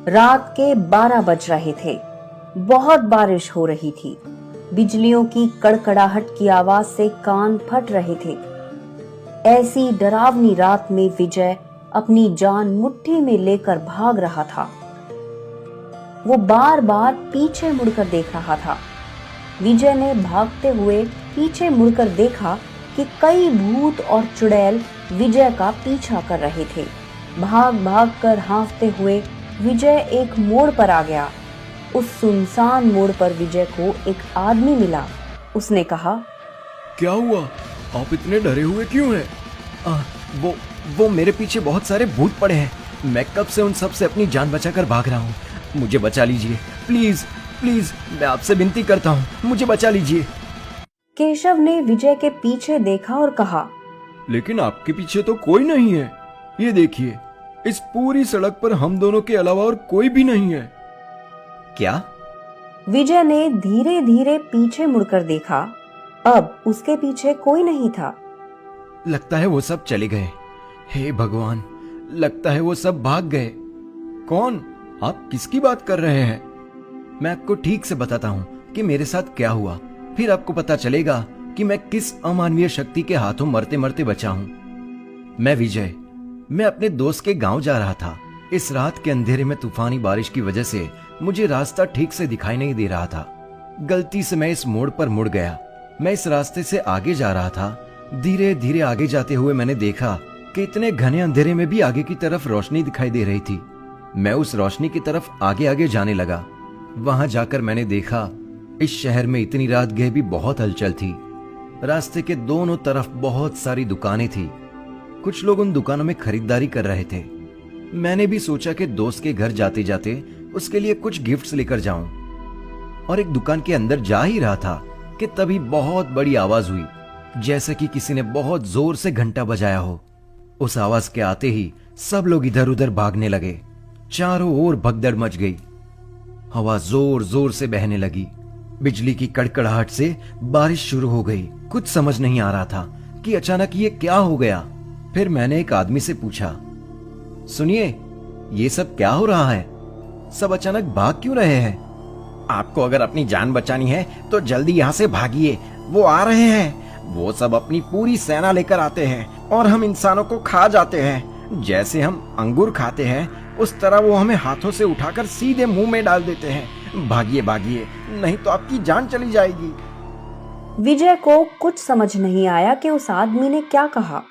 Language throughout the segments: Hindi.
रात के 12 बज रहे थे। बहुत बारिश हो रही थी। बिजलियों की कड़कड़ाहट की आवाज से कान फट रहे थे। ऐसी डरावनी रात में विजय अपनी जान मुट्ठी में लेकर भाग रहा था। वो बार बार पीछे मुड़कर देख रहा था। विजय ने भागते हुए पीछे मुड़कर देखा कि कई भूत और चुड़ैल विजय का पीछा कर रहे थे। भाग भाग कर हाँफते हुए विजय एक मोड़ पर आ गया। उस सुनसान मोड़ पर विजय को एक आदमी मिला। उसने कहा, क्या हुआ? आप इतने डरे हुए क्यों हैं? वो मेरे पीछे बहुत सारे भूत पड़े हैं। मैं कब से उन सब से अपनी जान बचाकर भाग रहा हूँ। मुझे बचा लीजिए, प्लीज प्लीज, मैं आपसे विनती करता हूँ, मुझे बचा लीजिए। केशव ने विजय के पीछे देखा और कहा, लेकिन आपके पीछे तो कोई नहीं है। ये देखिए, इस पूरी सड़क पर हम दोनों के अलावा और कोई भी नहीं है। क्या? विजय ने धीरे धीरे पीछे मुड़कर देखा। अब उसके पीछे कोई नहीं था। लगता है वो सब चले गए। हे भगवान, लगता है वो सब भाग गए। कौन? आप किसकी बात कर रहे हैं? मैं आपको ठीक से बताता हूँ कि मेरे साथ क्या हुआ, फिर आपको पता चलेगा कि मैं किस अमानवीय शक्ति के हाथों मरते मरते बचा हूँ। मैं विजय, मैं अपने दोस्त के गांव जा रहा था। इस रात के अंधेरे में तूफानी बारिश की वजह से मुझे रास्ता ठीक से दिखाई नहीं दे रहा था। गलती से मैं इस मोड़ पर मुड़ गया। मैं इस रास्ते से आगे जा रहा था। धीरे धीरे आगे जाते हुए मैंने देखा कि इतने घने अंधेरे में भी आगे की तरफ रोशनी दिखाई दे रही थी। मैं उस रोशनी की तरफ आगे आगे जाने लगा। वहां जाकर मैंने देखा इस शहर में इतनी रात गए भी बहुत हलचल थी। रास्ते के दोनों तरफ बहुत सारी दुकानें थी। कुछ लोग उन दुकानों में खरीदारी कर रहे थे। मैंने भी सोचा कि दोस्त के घर जाते जाते उसके लिए कुछ गिफ्ट्स लेकर जाऊं, और एक दुकान के अंदर जा ही रहा था कि तभी बहुत बड़ी आवाज हुई, जैसे कि किसी ने बहुत जोर से घंटा बजाया हो। उस आवाज के आते ही सब लोग इधर उधर भागने लगे। चारों ओर भगदड़ मच गई। हवा जोर जोर से बहने लगी। बिजली की कड़कड़ाहट से बारिश शुरू हो गई। कुछ समझ नहीं आ रहा था कि अचानक ये क्या हो गया। फिर मैंने एक आदमी से पूछा, सुनिए, ये सब क्या हो रहा है? सब अचानक भाग क्यों रहे हैं? आपको अगर अपनी जान बचानी है तो जल्दी यहाँ से भागिए, वो आ रहे हैं। वो सब अपनी पूरी सेना लेकर आते हैं और हम इंसानों को खा जाते हैं। जैसे हम अंगूर खाते हैं उस तरह वो हमें हाथों से उठाकर सीधे मुंह में डाल देते हैं। भागिए भागिए, नहीं तो आपकी जान चली जाएगी। विजय को कुछ समझ नहीं आया कि उस आदमी ने क्या कहा।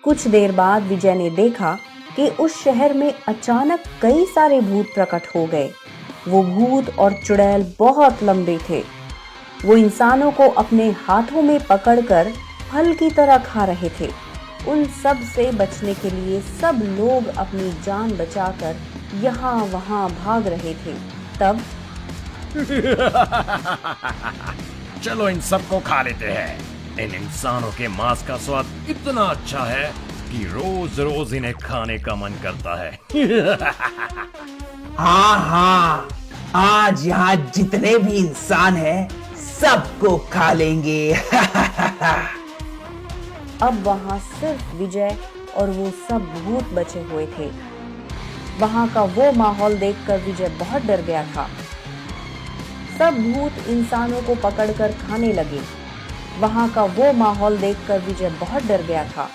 कुछ देर बाद विजय ने देखा कि उस शहर में अचानक कई सारे भूत प्रकट हो गए। वो भूत और चुड़ैल बहुत लंबे थे। वो इंसानों को अपने हाथों में पकड़कर फल की तरह खा रहे थे। उन सब से बचने के लिए सब लोग अपनी जान बचाकर यहाँ वहाँ भाग रहे थे। तब चलो इन सबको खा लेते हैं। इन इंसानों के मांस का स्वाद इतना अच्छा है कि रोज रोज इन्हें खाने का मन करता है। हाँ हाँ, आज यहाँ जितने भी इंसान हैं सबको खा लेंगे। अब वहां सिर्फ विजय और वो सब भूत बचे हुए थे। वहां का वो माहौल देखकर विजय बहुत डर गया था। सब भूत इंसानों को पकड़कर खाने लगे। वहां का वो माहौल देखकर विजय बहुत डर गया था।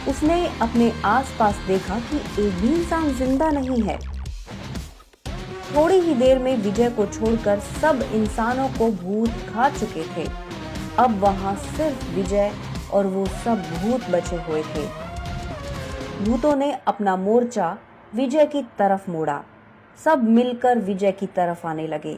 उसने अपने आसपास देखा कि एक भी इंसान जिंदा नहीं है। थोड़ी ही देर में विजय को छोड़कर सब इंसानों को भूत खा चुके थे। अब वहां सिर्फ विजय और वो सब भूत बचे हुए थे। भूतों ने अपना मोर्चा विजय की तरफ मोड़ा। सब मिलकर विजय की तरफ आने लगे।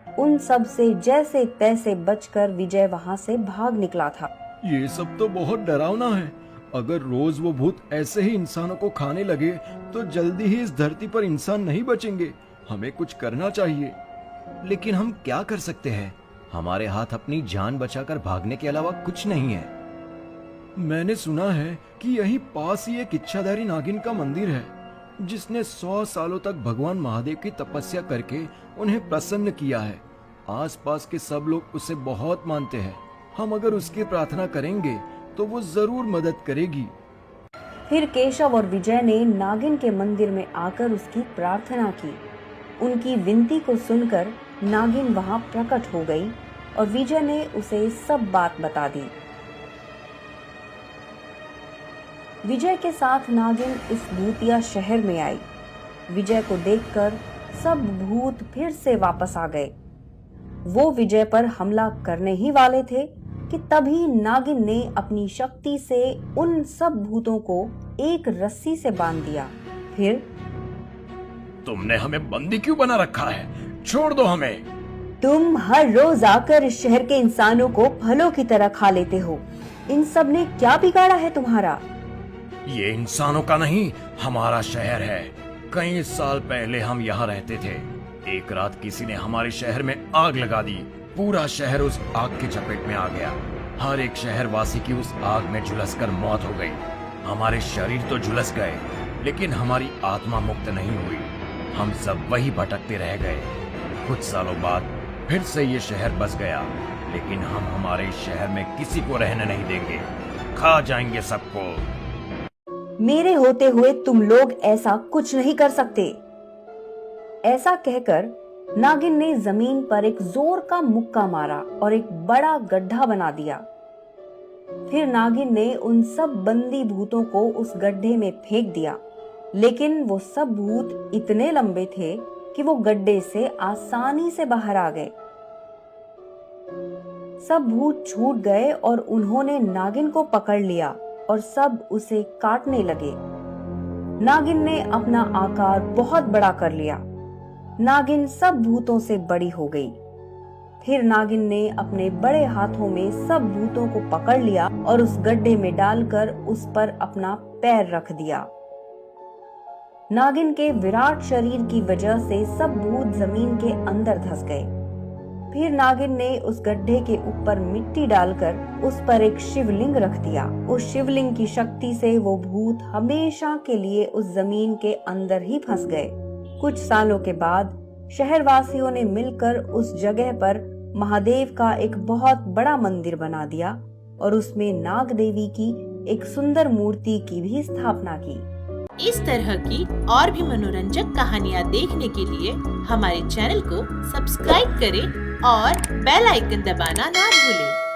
उन सब से जैसे तैसे बचकर विजय वहां से भाग निकला था। ये सब तो बहुत डरावना है। अगर रोज वो भूत ऐसे ही इंसानों को खाने लगे तो जल्दी ही इस धरती पर इंसान नहीं बचेंगे। हमें कुछ करना चाहिए। लेकिन हम क्या कर सकते हैं? हमारे हाथ अपनी जान बचाकर भागने के अलावा कुछ नहीं है। मैंने सुना है कि यहीं पास ही एक इच्छाधारी नागिन का मंदिर है, जिसने 100 सालों तक भगवान महादेव की तपस्या करके उन्हें प्रसन्न किया है। आसपास के सब लोग उसे बहुत मानते हैं। हम अगर उसकी प्रार्थना करेंगे तो वो जरूर मदद करेगी। फिर केशव और विजय ने नागिन के मंदिर में आकर उसकी प्रार्थना की। उनकी विनती को सुनकर नागिन वहां प्रकट हो गई और विजय ने उसे सब बात बता दी। विजय के साथ नागिन इस भूतिया शहर में आई। विजय को देखकर सब भूत फिर से वापस आ गए। वो विजय पर हमला करने ही वाले थे कि तभी नागिन ने अपनी शक्ति से उन सब भूतों को एक रस्सी से बांध दिया। फिर तुमने हमें बंदी क्यों बना रखा है? छोड़ दो हमें। तुम हर रोज आकर इस शहर के इंसानों को फलों की तरह खा लेते हो। इन सब ने क्या बिगाड़ा है तुम्हारा? ये इंसानों का नहीं, हमारा शहर है। कई साल पहले हम यहाँ रहते थे। एक रात किसी ने हमारे शहर में आग लगा दी। पूरा शहर उस आग की चपेट में आ गया। हर एक शहरवासी की उस आग में झुलसकर मौत हो गई। हमारे शरीर तो झुलस गए, लेकिन हमारी आत्मा मुक्त नहीं हुई। हम सब वही भटकते रह गए। कुछ सालों बाद फिर से ये शहर बस गया, लेकिन हम हमारे इस शहर में किसी को रहने नहीं देंगे। खा जाएंगे सबको। मेरे होते हुए तुम लोग ऐसा कुछ नहीं कर सकते। ऐसा कहकर नागिन ने जमीन पर एक जोर का मुक्का मारा और एक बड़ा गड्ढा बना दिया। फिर नागिन ने उन सब बंदी भूतों को उस गड्ढे में फेंक दिया, लेकिन वो सब भूत इतने लंबे थे कि वो गड्ढे से आसानी से बाहर आ गए। सब भूत छूट गए और उन्होंने नागिन को पकड़ लिया और सब उसे काटने लगे। नागिन ने अपना आकार बहुत बड़ा कर लिया। नागिन सब भूतों से बड़ी हो गई। फिर नागिन ने अपने बड़े हाथों में सब भूतों को पकड़ लिया और उस गड्ढे में डालकर उस पर अपना पैर रख दिया। नागिन के विराट शरीर की वजह से सब भूत जमीन के अंदर धंस गए। फिर नागिन ने उस गड्ढे के ऊपर मिट्टी डालकर उस पर एक शिवलिंग रख दिया। उस शिवलिंग की शक्ति से वो भूत हमेशा के लिए उस जमीन के अंदर ही फंस गए। कुछ सालों के बाद शहरवासियों ने मिलकर उस जगह पर महादेव का एक बहुत बड़ा मंदिर बना दिया और उसमें नाग देवी की एक सुंदर मूर्ति की भी स्थापना की। इस तरह की और भी मनोरंजक कहानियाँ देखने के लिए हमारे चैनल को सब्सक्राइब करें और बेल आइकन दबाना ना भूलें।